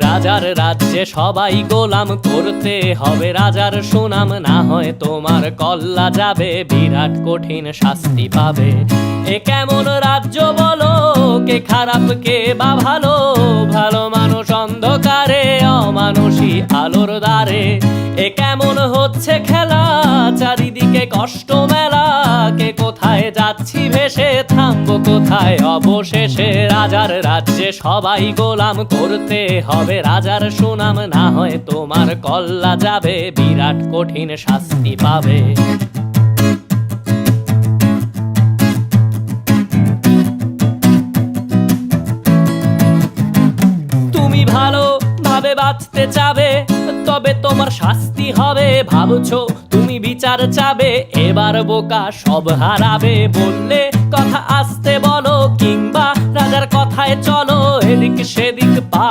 রাজার রাজ্যে সবাই গোলাম, করতে হবে রাজার সুনাম, না হয় তোমার কল্লা যাবে, বিরাট কঠিন শাস্তি পাবে। এ কেমন রাজ্য বলো, কে খারাপ কে বা ভালো, ভালো মানুষ অন্ধকারে, অমানুষী আলোর দ্বারে। এ কেমন হচ্ছে খেলা, চারিদিকে কষ্ট মেলা, কে কোথায় যাচ্ছি ভেসে, থামবো কোথায় অবশেষে। রাজার রাজ্যে সবাই গোলাম, করতে হবে রাজার সুনাম, না হয় তোমার কল্লা যাবে, বিরাট কঠিন শাস্তি পাবে। তুমি ভালো ভাবে বাঁচতে চাবে, তবে তোমার শাস্তি হবে। ভাবছো তুমি বিচার চাবে, এবার বোকা সব হারাবে। বললে কথা আসতে বলো, কিংবা রাজার কথায় চলো, এদিক সেদিক পা